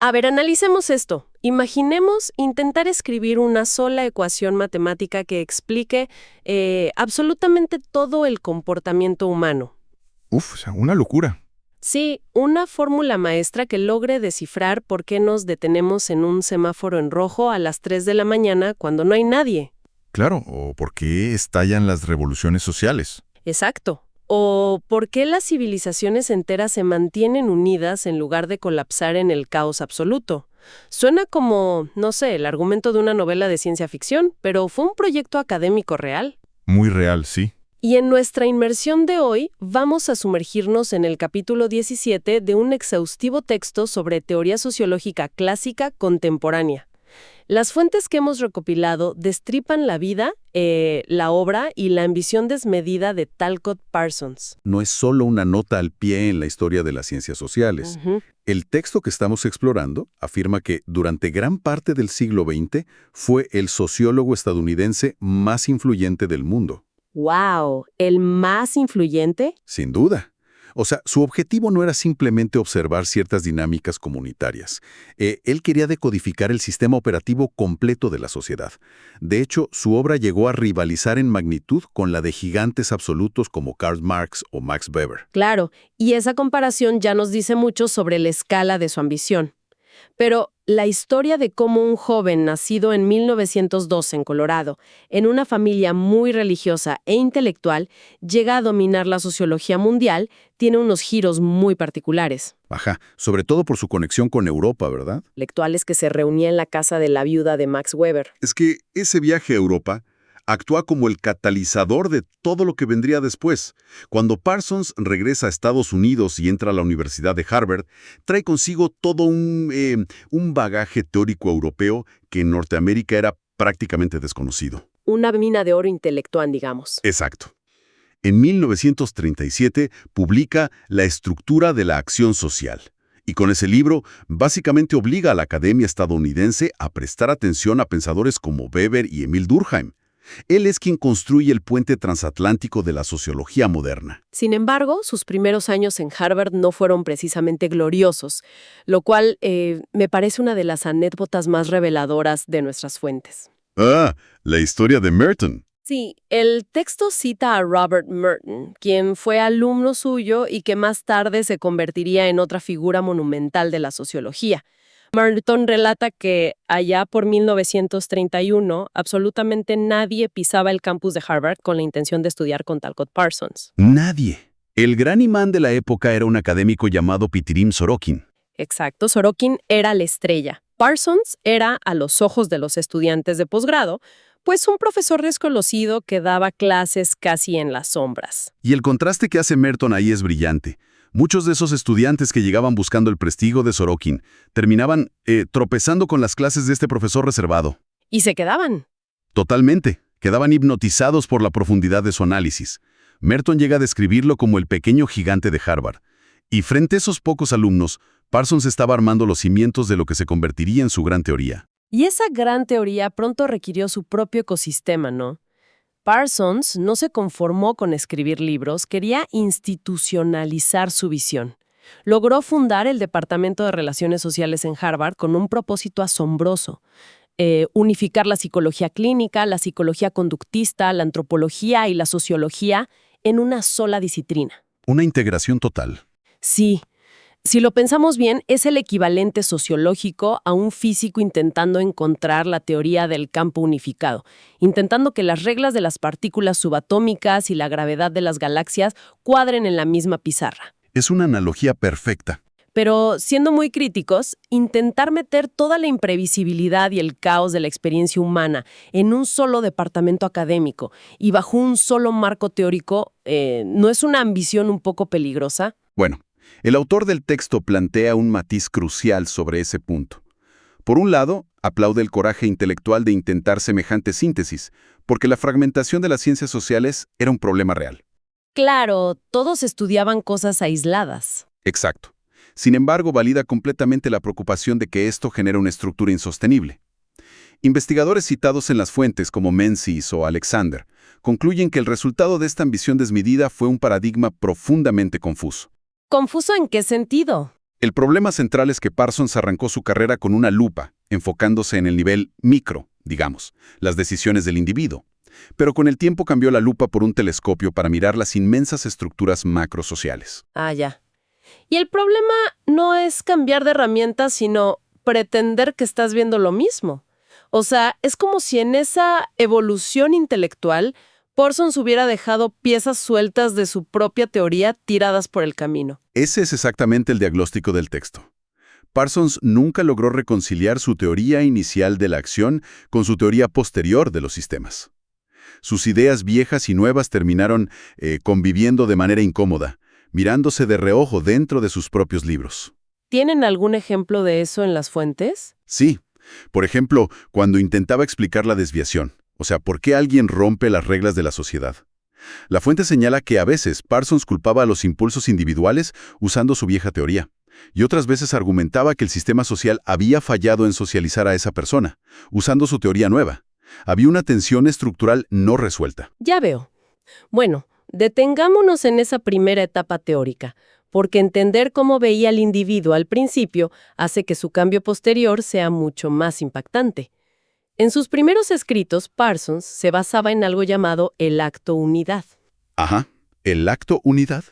A ver, analicemos esto. Imaginemos intentar escribir una sola ecuación matemática que explique absolutamente todo el comportamiento humano. Uf, o sea, una locura. Sí, una fórmula maestra que logre descifrar por qué nos detenemos en un semáforo en rojo a las 3 de la mañana cuando no hay nadie. Claro, o por qué estallan las revoluciones sociales. Exacto. O por qué las civilizaciones enteras se mantienen unidas en lugar de colapsar en el caos absoluto. Suena como, no sé, el argumento de una novela de ciencia ficción, pero fue un proyecto académico real. Muy real, sí. Y en nuestra inmersión de hoy vamos a sumergirnos en el capítulo 17 de un exhaustivo texto sobre teoría sociológica clásica contemporánea. Las fuentes que hemos recopilado destripan la vida, la obra y la ambición desmedida de Talcott Parsons. No es solo una nota al pie en la historia de las ciencias sociales. Ujú. El texto que estamos explorando afirma que durante gran parte del siglo XX fue el sociólogo estadounidense más influyente del mundo. ¡Wow! ¿El más influyente? Sin duda. O sea, su objetivo no era simplemente observar ciertas dinámicas comunitarias. Él quería decodificar el sistema operativo completo de la sociedad. De hecho, su obra llegó a rivalizar en magnitud con la de gigantes absolutos como Karl Marx o Max Weber. Claro, y esa comparación ya nos dice mucho sobre la escala de su ambición. Pero la historia de cómo un joven nacido en 1902 en Colorado, en una familia muy religiosa e intelectual, llega a dominar la sociología mundial, tiene unos giros muy particulares. Ajá, sobre todo por su conexión con Europa, ¿verdad? Intelectuales que se reunía en la casa de la viuda de Max Weber. Es que ese viaje a Europa actúa como el catalizador de todo lo que vendría después. Cuando Parsons regresa a Estados Unidos y entra a la Universidad de Harvard, trae consigo todo un bagaje teórico europeo que en Norteamérica era prácticamente desconocido. Una mina de oro intelectual, digamos. Exacto. En 1937 publica La estructura de la acción social. Y con ese libro, básicamente obliga a la academia estadounidense a prestar atención a pensadores como Weber y Emil Durkheim. Él es quien construye el puente transatlántico de la sociología moderna. Sin embargo, sus primeros años en Harvard no fueron precisamente gloriosos, lo cual me parece una de las anécdotas más reveladoras de nuestras fuentes. Ah, la historia de Merton. Sí, el texto cita a Robert Merton, quien fue alumno suyo y que más tarde se convertiría en otra figura monumental de la sociología. Merton relata que allá por 1931 absolutamente nadie pisaba el campus de Harvard con la intención de estudiar con Talcott Parsons. Nadie. El gran imán de la época era un académico llamado Pitirim Sorokin. Exacto, Sorokin era la estrella. Parsons era, a los ojos de los estudiantes de posgrado, pues un profesor desconocido que daba clases casi en las sombras. Y el contraste que hace Merton ahí es brillante. Muchos de esos estudiantes que llegaban buscando el prestigio de Sorokin terminaban tropezando con las clases de este profesor reservado. Y se quedaban. Totalmente. Quedaban hipnotizados por la profundidad de su análisis. Merton llega a describirlo como el pequeño gigante de Harvard. Y frente a esos pocos alumnos, Parsons estaba armando los cimientos de lo que se convertiría en su gran teoría. Y esa gran teoría pronto requirió su propio ecosistema, ¿no? Parsons no se conformó con escribir libros, quería institucionalizar su visión. Logró fundar el Departamento de Relaciones Sociales en Harvard con un propósito asombroso: unificar la psicología clínica, la psicología conductista, la antropología y la sociología en una sola disciplina. Una integración total. Sí. Si lo pensamos bien, es el equivalente sociológico a un físico intentando encontrar la teoría del campo unificado, intentando que las reglas de las partículas subatómicas y la gravedad de las galaxias cuadren en la misma pizarra. Es una analogía perfecta. Pero, siendo muy críticos, intentar meter toda la imprevisibilidad y el caos de la experiencia humana en un solo departamento académico y bajo un solo marco teórico, ¿no es una ambición un poco peligrosa? Bueno, el autor del texto plantea un matiz crucial sobre ese punto. Por un lado, aplaude el coraje intelectual de intentar semejante síntesis, porque la fragmentación de las ciencias sociales era un problema real. Claro, todos estudiaban cosas aisladas. Exacto. Sin embargo, valida completamente la preocupación de que esto genera una estructura insostenible. Investigadores citados en las fuentes como Menzies o Alexander concluyen que el resultado de esta ambición desmedida fue un paradigma profundamente confuso. ¿Confuso en qué sentido? El problema central es que Parsons arrancó su carrera con una lupa, enfocándose en el nivel micro, digamos, las decisiones del individuo. Pero con el tiempo cambió la lupa por un telescopio para mirar las inmensas estructuras macrosociales. Ah, ya. Y el problema no es cambiar de herramientas, sino pretender que estás viendo lo mismo. O sea, es como si en esa evolución intelectual Parsons hubiera dejado piezas sueltas de su propia teoría tiradas por el camino. Ese es exactamente el diagnóstico del texto. Parsons nunca logró reconciliar su teoría inicial de la acción con su teoría posterior de los sistemas. Sus ideas viejas y nuevas terminaron conviviendo de manera incómoda, mirándose de reojo dentro de sus propios libros. ¿Tienen algún ejemplo de eso en las fuentes? Sí, por ejemplo, cuando intentaba explicar la desviación, o sea, por qué alguien rompe las reglas de la sociedad. La fuente señala que a veces Parsons culpaba a los impulsos individuales usando su vieja teoría, y otras veces argumentaba que el sistema social había fallado en socializar a esa persona, usando su teoría nueva. Había una tensión estructural no resuelta. Ya veo. Bueno, detengámonos en esa primera etapa teórica, porque entender cómo veía al individuo al principio hace que su cambio posterior sea mucho más impactante. En sus primeros escritos, Parsons se basaba en algo llamado el acto unidad. Ajá, el acto unidad.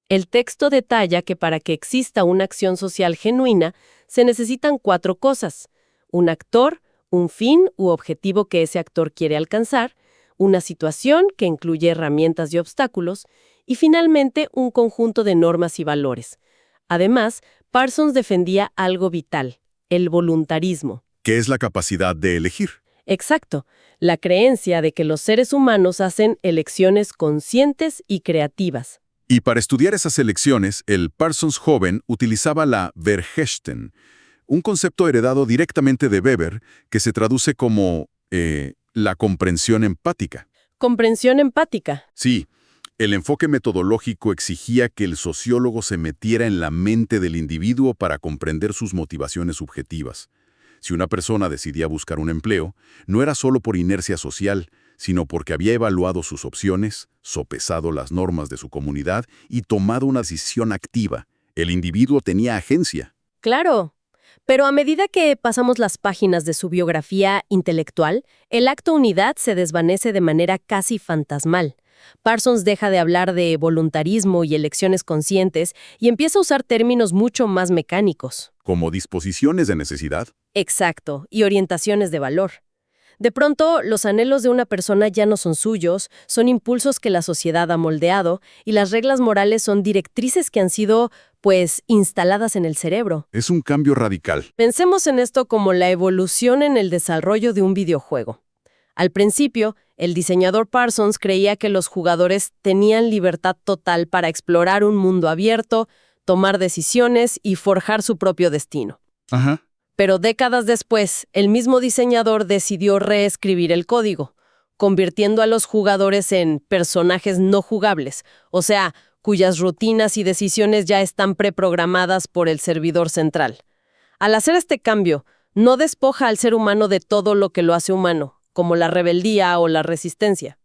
El texto detalla que para que exista una acción social genuina, se necesitan 4 cosas: un actor, un fin u objetivo que ese actor quiere alcanzar, una situación que incluye herramientas y obstáculos, y finalmente un conjunto de normas y valores. Además, Parsons defendía algo vital: el voluntarismo. ¿Qué es la capacidad de elegir? Exacto, la creencia de que los seres humanos hacen elecciones conscientes y creativas. Y para estudiar esas elecciones, el Parsons joven utilizaba la Verhechten, un concepto heredado directamente de Weber que se traduce como la comprensión empática. Comprensión empática. Sí, el enfoque metodológico exigía que el sociólogo se metiera en la mente del individuo para comprender sus motivaciones subjetivas. Si una persona decidía buscar un empleo, no era solo por inercia social, sino porque había evaluado sus opciones, sopesado las normas de su comunidad y tomado una decisión activa. El individuo tenía agencia. Claro. Pero a medida que pasamos las páginas de su biografía intelectual, el acto unidad se desvanece de manera casi fantasmal. Parsons deja de hablar de voluntarismo y elecciones conscientes y empieza a usar términos mucho más mecánicos. Como disposiciones de necesidad. Exacto, y orientaciones de valor. De pronto, los anhelos de una persona ya no son suyos, son impulsos que la sociedad ha moldeado, y las reglas morales son directrices que han sido, instaladas en el cerebro. Es un cambio radical. Pensemos en esto como la evolución en el desarrollo de un videojuego. Al principio, el diseñador Parsons creía que los jugadores tenían libertad total para explorar un mundo abierto, tomar decisiones y forjar su propio destino. Ajá. Pero décadas después, el mismo diseñador decidió reescribir el código, convirtiendo a los jugadores en personajes no jugables, o sea, cuyas rutinas y decisiones ya están preprogramadas por el servidor central. Al hacer este cambio, no despoja al ser humano de todo lo que lo hace humano, como la rebeldía o la resistencia.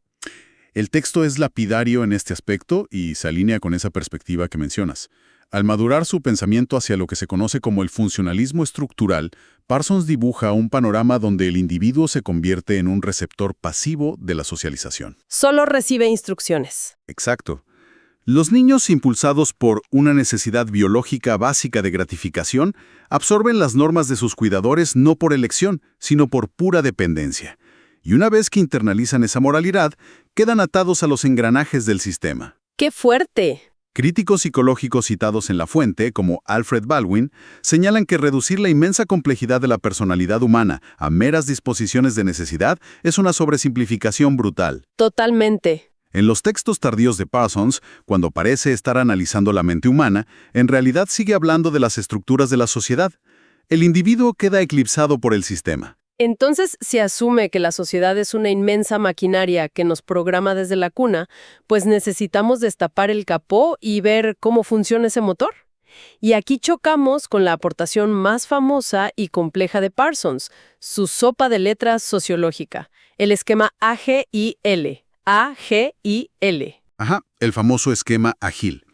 El texto es lapidario en este aspecto y se alinea con esa perspectiva que mencionas. Al madurar su pensamiento hacia lo que se conoce como el funcionalismo estructural, Parsons dibuja un panorama donde el individuo se convierte en un receptor pasivo de la socialización. Solo recibe instrucciones. Exacto. Los niños, impulsados por una necesidad biológica básica de gratificación, absorben las normas de sus cuidadores no por elección, sino por pura dependencia. Y una vez que internalizan esa moralidad, quedan atados a los engranajes del sistema. ¡Qué fuerte! Críticos psicológicos citados en la fuente, como Alfred Baldwin, señalan que reducir la inmensa complejidad de la personalidad humana a meras disposiciones de necesidad es una sobresimplificación brutal. Totalmente. En los textos tardíos de Parsons, cuando parece estar analizando la mente humana, en realidad sigue hablando de las estructuras de la sociedad. El individuo queda eclipsado por el sistema. Entonces, si asume que la sociedad es una inmensa maquinaria que nos programa desde la cuna, pues necesitamos destapar el capó y ver cómo funciona ese motor. Y aquí chocamos con la aportación más famosa y compleja de Parsons, su sopa de letras sociológica, el esquema AGIL. AGIL. Ajá, el famoso esquema AGIL.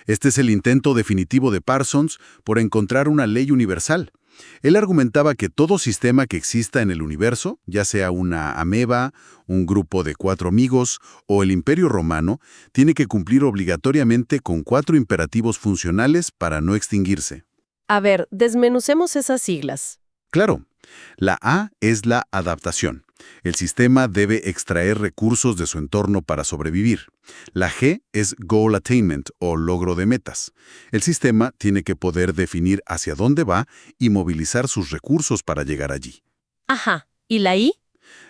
Este es el intento definitivo de Parsons por encontrar una ley universal. Él argumentaba que todo sistema que exista en el universo, ya sea una ameba, un grupo de 4 amigos o el Imperio Romano, tiene que cumplir obligatoriamente con 4 imperativos funcionales para no extinguirse. A ver, desmenucemos esas siglas. Claro, la A es la adaptación. El sistema debe extraer recursos de su entorno para sobrevivir. La G es Goal Attainment o logro de metas. El sistema tiene que poder definir hacia dónde va y movilizar sus recursos para llegar allí. Ajá. ¿Y la I?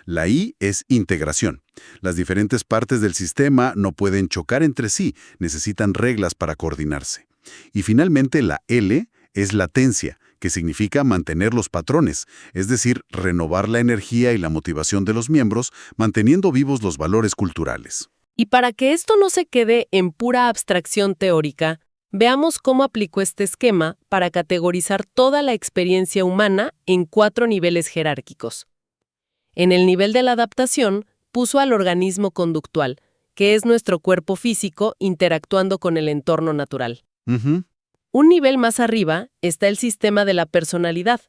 La I es integración. Las diferentes partes del sistema no pueden chocar entre sí, necesitan reglas para coordinarse. Y finalmente la L es latencia, que significa mantener los patrones, es decir, renovar la energía y la motivación de los miembros, manteniendo vivos los valores culturales. Y para que esto no se quede en pura abstracción teórica, veamos cómo aplicó este esquema para categorizar toda la experiencia humana en 4 niveles jerárquicos. En el nivel de la adaptación, puso al organismo conductual, que es nuestro cuerpo físico interactuando con el entorno natural. Un nivel más arriba está el sistema de la personalidad,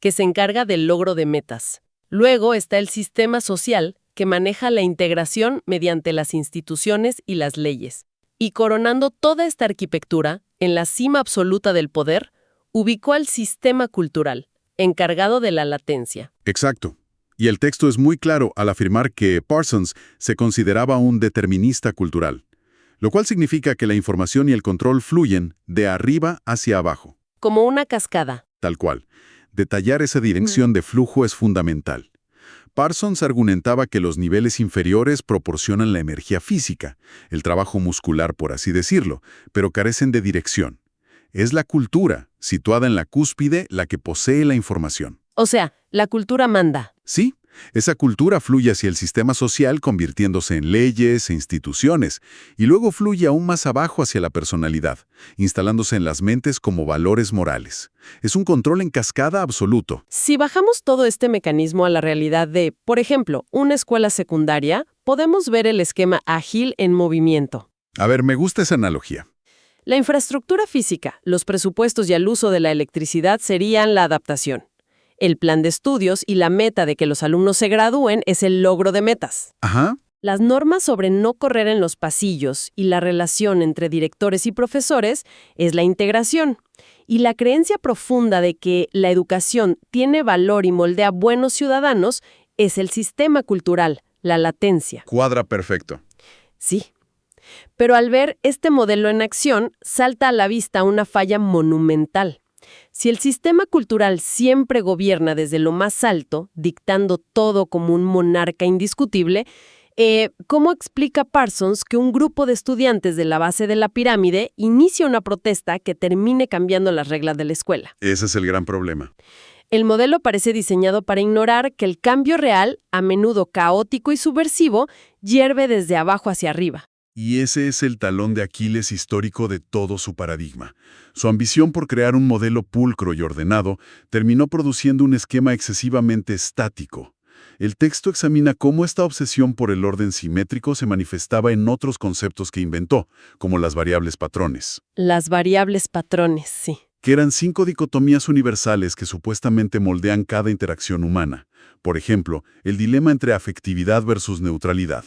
que se encarga del logro de metas. Luego está el sistema social, que maneja la integración mediante las instituciones y las leyes. Y coronando toda esta arquitectura, en la cima absoluta del poder, ubicó al sistema cultural, encargado de la latencia. Exacto. Y el texto es muy claro al afirmar que Parsons se consideraba un determinista cultural, lo cual significa que la información y el control fluyen de arriba hacia abajo. Como una cascada. Tal cual. Detallar esa dirección de flujo es fundamental. Parsons argumentaba que los niveles inferiores proporcionan la energía física, el trabajo muscular por así decirlo, pero carecen de dirección. Es la cultura, situada en la cúspide, la que posee la información. O sea, la cultura manda. Sí, esa cultura fluye hacia el sistema social convirtiéndose en leyes e instituciones, y luego fluye aún más abajo hacia la personalidad, instalándose en las mentes como valores morales. Es un control en cascada absoluto. Si bajamos todo este mecanismo a la realidad de, por ejemplo, una escuela secundaria, podemos ver el esquema ágil en movimiento. A ver, me gusta esa analogía. La infraestructura física, los presupuestos y el uso de la electricidad serían la adaptación. El plan de estudios y la meta de que los alumnos se gradúen es el logro de metas. Ajá. Las normas sobre no correr en los pasillos y la relación entre directores y profesores es la integración. Y la creencia profunda de que la educación tiene valor y moldea buenos ciudadanos es el sistema cultural, la latencia. Cuadra perfecto. Sí. Pero al ver este modelo en acción, salta a la vista una falla monumental. Si el sistema cultural siempre gobierna desde lo más alto, dictando todo como un monarca indiscutible, ¿cómo explica Parsons que un grupo de estudiantes de la base de la pirámide inicie una protesta que termine cambiando las reglas de la escuela? Ese es el gran problema. El modelo parece diseñado para ignorar que el cambio real, a menudo caótico y subversivo, hierve desde abajo hacia arriba. Y ese es el talón de Aquiles histórico de todo su paradigma. Su ambición por crear un modelo pulcro y ordenado terminó produciendo un esquema excesivamente estático. El texto examina cómo esta obsesión por el orden simétrico se manifestaba en otros conceptos que inventó, como las variables patrones. Las variables patrones, sí. Que eran 5 dicotomías universales que supuestamente moldean cada interacción humana. Por ejemplo, el dilema entre afectividad versus neutralidad.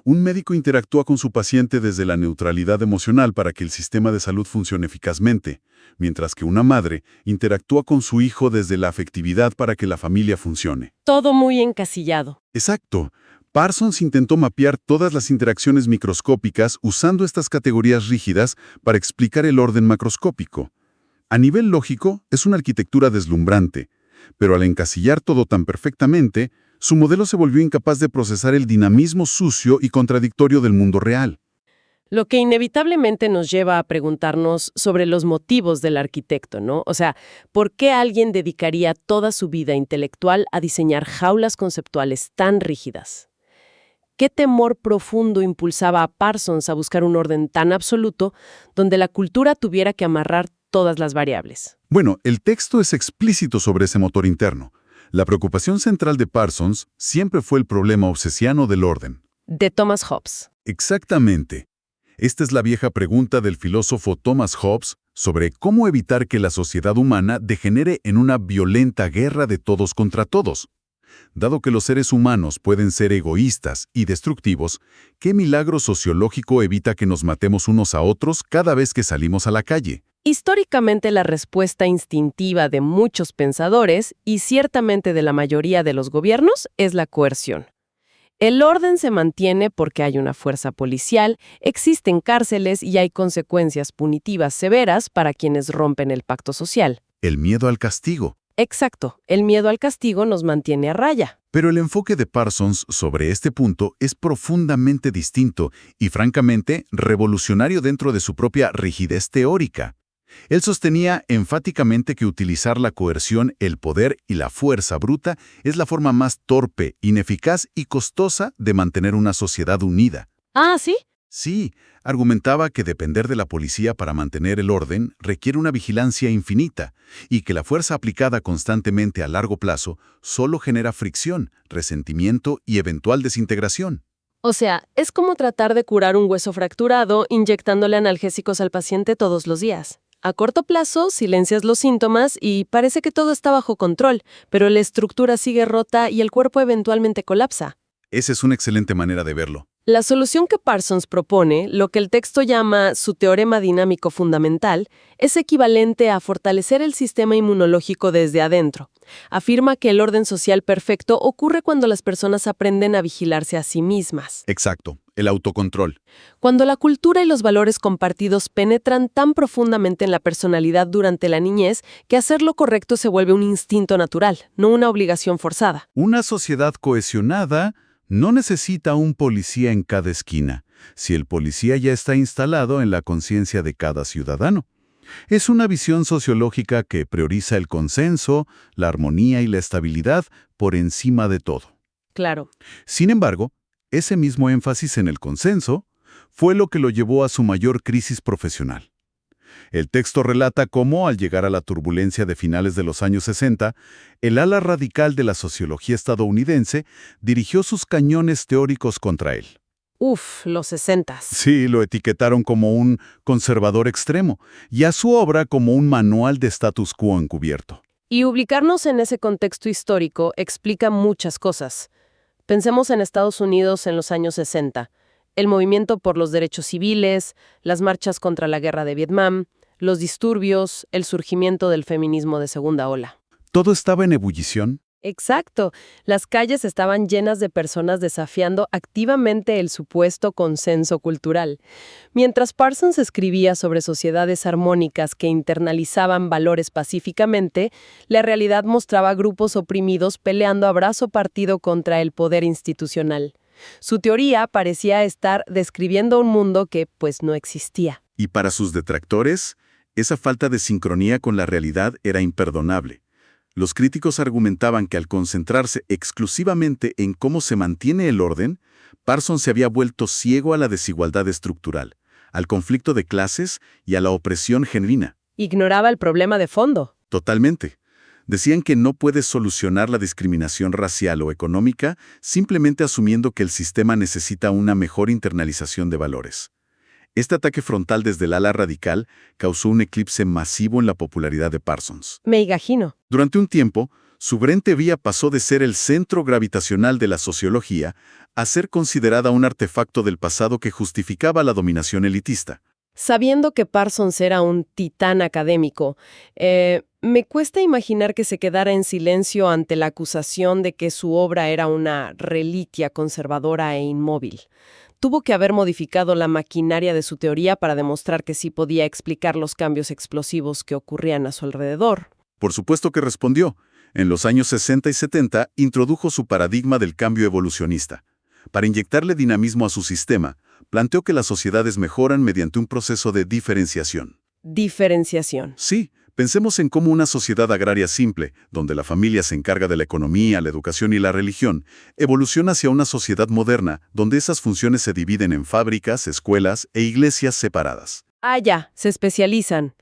Un médico interactúa con su paciente desde la neutralidad emocional para que el sistema de salud funcione eficazmente, mientras que una madre interactúa con su hijo desde la afectividad para que la familia funcione. Todo muy encasillado. Exacto. Parsons intentó mapear todas las interacciones microscópicas usando estas categorías rígidas para explicar el orden macroscópico. A nivel lógico, es una arquitectura deslumbrante, pero al encasillar todo tan perfectamente, su modelo se volvió incapaz de procesar el dinamismo sucio y contradictorio del mundo real. Lo que inevitablemente nos lleva a preguntarnos sobre los motivos del arquitecto, ¿no? O sea, ¿por qué alguien dedicaría toda su vida intelectual a diseñar jaulas conceptuales tan rígidas? ¿Qué temor profundo impulsaba a Parsons a buscar un orden tan absoluto donde la cultura tuviera que amarrar todas las variables? Bueno, el texto es explícito sobre ese motor interno. La preocupación central de Parsons siempre fue el problema obsesiano del orden. De Thomas Hobbes. Exactamente. Esta es la vieja pregunta del filósofo Thomas Hobbes sobre cómo evitar que la sociedad humana degenere en una violenta guerra de todos contra todos. Dado que los seres humanos pueden ser egoístas y destructivos, ¿qué milagro sociológico evita que nos matemos unos a otros cada vez que salimos a la calle? Históricamente, la respuesta instintiva de muchos pensadores, y ciertamente de la mayoría de los gobiernos, es la coerción. El orden se mantiene porque hay una fuerza policial, existen cárceles y hay consecuencias punitivas severas para quienes rompen el pacto social. El miedo al castigo. Exacto, el miedo al castigo nos mantiene a raya. Pero el enfoque de Parsons sobre este punto es profundamente distinto y, francamente, revolucionario dentro de su propia rigidez teórica. Él sostenía enfáticamente que utilizar la coerción, el poder y la fuerza bruta es la forma más torpe, ineficaz y costosa de mantener una sociedad unida. ¿Ah, sí? Sí, argumentaba que depender de la policía para mantener el orden requiere una vigilancia infinita y que la fuerza aplicada constantemente a largo plazo solo genera fricción, resentimiento y eventual desintegración. O sea, es como tratar de curar un hueso fracturado inyectándole analgésicos al paciente todos los días. A corto plazo, silencias los síntomas y parece que todo está bajo control, pero la estructura sigue rota y el cuerpo eventualmente colapsa. Esa es una excelente manera de verlo. La solución que Parsons propone, lo que el texto llama su teorema dinámico fundamental, es equivalente a fortalecer el sistema inmunológico desde adentro. Afirma que el orden social perfecto ocurre cuando las personas aprenden a vigilarse a sí mismas. Exacto, el autocontrol. Cuando la cultura y los valores compartidos penetran tan profundamente en la personalidad durante la niñez que hacer lo correcto se vuelve un instinto natural, no una obligación forzada. Una sociedad cohesionada no necesita un policía en cada esquina, si el policía ya está instalado en la conciencia de cada ciudadano. Es una visión sociológica que prioriza el consenso, la armonía y la estabilidad por encima de todo. Claro. Sin embargo, ese mismo énfasis en el consenso fue lo que lo llevó a su mayor crisis profesional. El texto relata cómo, al llegar a la turbulencia de finales de los años 60, el ala radical de la sociología estadounidense dirigió sus cañones teóricos contra él. Los 60s. Sí, lo etiquetaron como un conservador extremo y a su obra como un manual de status quo encubierto. Y ubicarnos en ese contexto histórico explica muchas cosas. Pensemos en Estados Unidos en los años 60. El movimiento por los derechos civiles, las marchas contra la guerra de Vietnam, los disturbios, el surgimiento del feminismo de segunda ola. Todo estaba en ebullición. Exacto. Las calles estaban llenas de personas desafiando activamente el supuesto consenso cultural. Mientras Parsons escribía sobre sociedades armónicas que internalizaban valores pacíficamente, la realidad mostraba grupos oprimidos peleando a brazo partido contra el poder institucional. Su teoría parecía estar describiendo un mundo que, pues, no existía. Y para sus detractores, esa falta de sincronía con la realidad era imperdonable. Los críticos argumentaban que al concentrarse exclusivamente en cómo se mantiene el orden, Parsons se había vuelto ciego a la desigualdad estructural, al conflicto de clases y a la opresión genuina. Ignoraba el problema de fondo. Totalmente. Decían que no puedes solucionar la discriminación racial o económica simplemente asumiendo que el sistema necesita una mejor internalización de valores. Este ataque frontal desde el ala radical causó un eclipse masivo en la popularidad de Parsons. Me imagino. Durante un tiempo, su gran teoría pasó de ser el centro gravitacional de la sociología a ser considerada un artefacto del pasado que justificaba la dominación elitista. Sabiendo que Parsons era un titán académico, me cuesta imaginar que se quedara en silencio ante la acusación de que su obra era una reliquia conservadora e inmóvil. Tuvo que haber modificado la maquinaria de su teoría para demostrar que sí podía explicar los cambios explosivos que ocurrían a su alrededor. Por supuesto que respondió. En los años 60 y 70 introdujo su paradigma del cambio evolucionista. Para inyectarle dinamismo a su sistema, planteó que las sociedades mejoran mediante un proceso de diferenciación. Diferenciación. Sí, pensemos en cómo una sociedad agraria simple, donde la familia se encarga de la economía, la educación y la religión, evoluciona hacia una sociedad moderna, donde esas funciones se dividen en fábricas, escuelas e iglesias separadas. Ya, se especializan.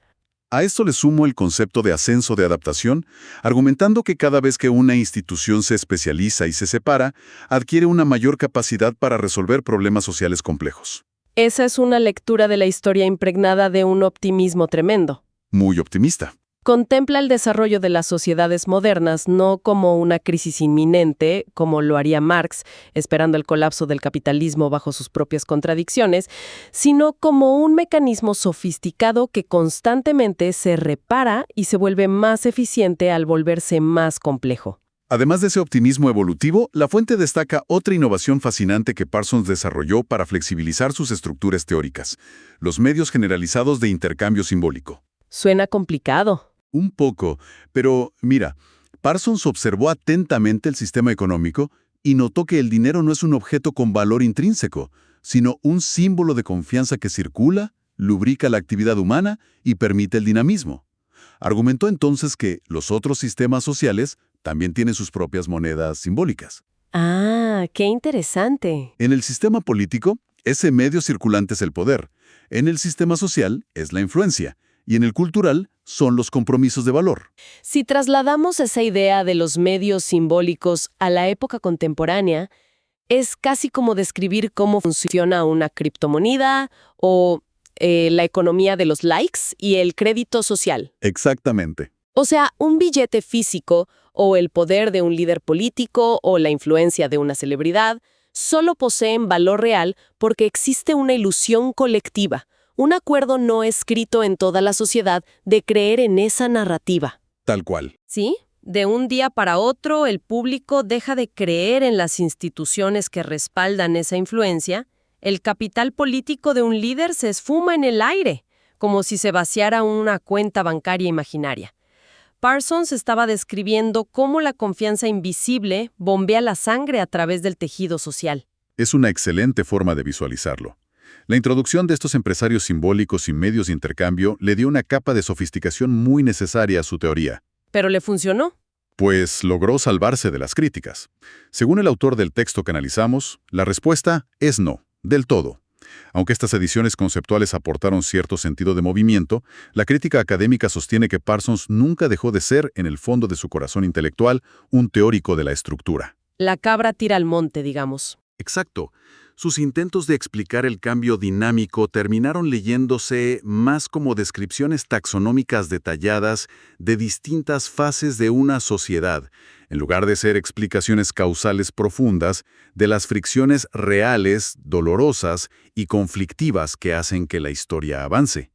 A esto le sumo el concepto de ascenso de adaptación, argumentando que cada vez que una institución se especializa y se separa, adquiere una mayor capacidad para resolver problemas sociales complejos. Esa es una lectura de la historia impregnada de un optimismo tremendo. Muy optimista. Contempla el desarrollo de las sociedades modernas no como una crisis inminente, como lo haría Marx, esperando el colapso del capitalismo bajo sus propias contradicciones, sino como un mecanismo sofisticado que constantemente se repara y se vuelve más eficiente al volverse más complejo. Además de ese optimismo evolutivo, la fuente destaca otra innovación fascinante que Parsons desarrolló para flexibilizar sus estructuras teóricas: los medios generalizados de intercambio simbólico. Suena complicado. Un poco, pero mira, Parsons observó atentamente el sistema económico y notó que el dinero no es un objeto con valor intrínseco, sino un símbolo de confianza que circula, lubrica la actividad humana y permite el dinamismo. Argumentó entonces que los otros sistemas sociales también tienen sus propias monedas simbólicas. Ah, qué interesante. En el sistema político, ese medio circulante es el poder. En el sistema social es la influencia. Y en el cultural son los compromisos de valor. Si trasladamos esa idea de los medios simbólicos a la época contemporánea, es casi como describir cómo funciona una criptomoneda o la economía de los likes y el crédito social. Exactamente. O sea, un billete físico o el poder de un líder político o la influencia de una celebridad solo poseen valor real porque existe una ilusión colectiva, un acuerdo no escrito en toda la sociedad de creer en esa narrativa. Tal cual. ¿Sí? De un día para otro, el público deja de creer en las instituciones que respaldan esa influencia, el capital político de un líder se esfuma en el aire, como si se vaciara una cuenta bancaria imaginaria. Parsons estaba describiendo cómo la confianza invisible bombea la sangre a través del tejido social. Es una excelente forma de visualizarlo. La introducción de estos empresarios simbólicos y medios de intercambio le dio una capa de sofisticación muy necesaria a su teoría. ¿Pero le funcionó? Pues logró salvarse de las críticas. Según el autor del texto que analizamos, la respuesta es no, del todo. Aunque estas ediciones conceptuales aportaron cierto sentido de movimiento, la crítica académica sostiene que Parsons nunca dejó de ser, en el fondo de su corazón intelectual, un teórico de la estructura. La cabra tira al monte, digamos. Exacto. Sus intentos de explicar el cambio dinámico terminaron leyéndose más como descripciones taxonómicas detalladas de distintas fases de una sociedad, en lugar de ser explicaciones causales profundas de las fricciones reales, dolorosas y conflictivas que hacen que la historia avance.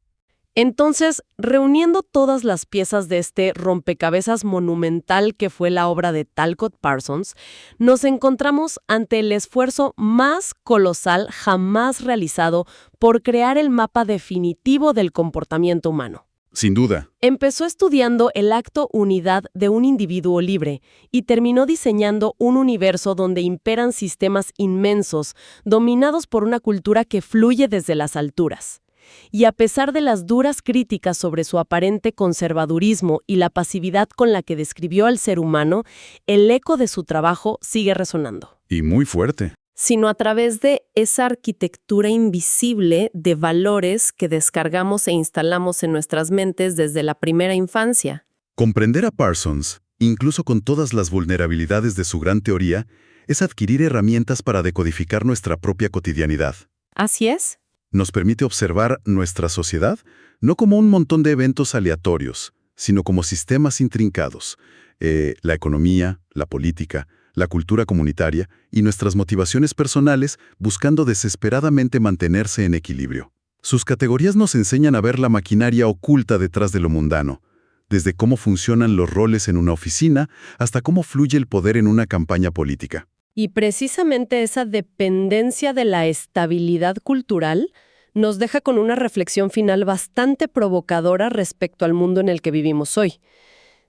Entonces, reuniendo todas las piezas de este rompecabezas monumental que fue la obra de Talcott Parsons, nos encontramos ante el esfuerzo más colosal jamás realizado por crear el mapa definitivo del comportamiento humano. Sin duda. Empezó estudiando el acto unidad de un individuo libre y terminó diseñando un universo donde imperan sistemas inmensos, dominados por una cultura que fluye desde las alturas. Y a pesar de las duras críticas sobre su aparente conservadurismo y la pasividad con la que describió al ser humano, el eco de su trabajo sigue resonando. Y muy fuerte. Sino a través de esa arquitectura invisible de valores que descargamos e instalamos en nuestras mentes desde la primera infancia. Comprender a Parsons, incluso con todas las vulnerabilidades de su gran teoría, es adquirir herramientas para decodificar nuestra propia cotidianidad. ¿Así es? Nos permite observar nuestra sociedad no como un montón de eventos aleatorios, sino como sistemas intrincados. La economía, la política, la cultura comunitaria y nuestras motivaciones personales buscando desesperadamente mantenerse en equilibrio. Sus categorías nos enseñan a ver la maquinaria oculta detrás de lo mundano, desde cómo funcionan los roles en una oficina hasta cómo fluye el poder en una campaña política. Y precisamente esa dependencia de la estabilidad cultural nos deja con una reflexión final bastante provocadora respecto al mundo en el que vivimos hoy.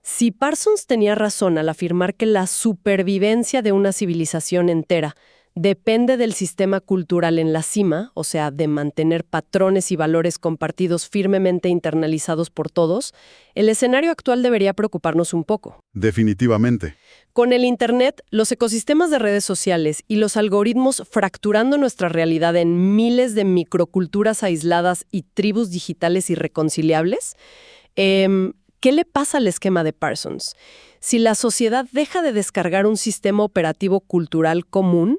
Si Parsons tenía razón al afirmar que la supervivencia de una civilización entera depende del sistema cultural en la cima, o sea, de mantener patrones y valores compartidos firmemente internalizados por todos, el escenario actual debería preocuparnos un poco. Definitivamente. Con el Internet, los ecosistemas de redes sociales y los algoritmos fracturando nuestra realidad en miles de microculturas aisladas y tribus digitales irreconciliables, ¿qué le pasa al esquema de Parsons? Si la sociedad deja de descargar un sistema operativo cultural común,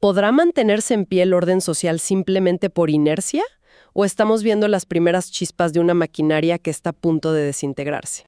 ¿podrá mantenerse en pie el orden social simplemente por inercia? ¿O estamos viendo las primeras chispas de una maquinaria que está a punto de desintegrarse?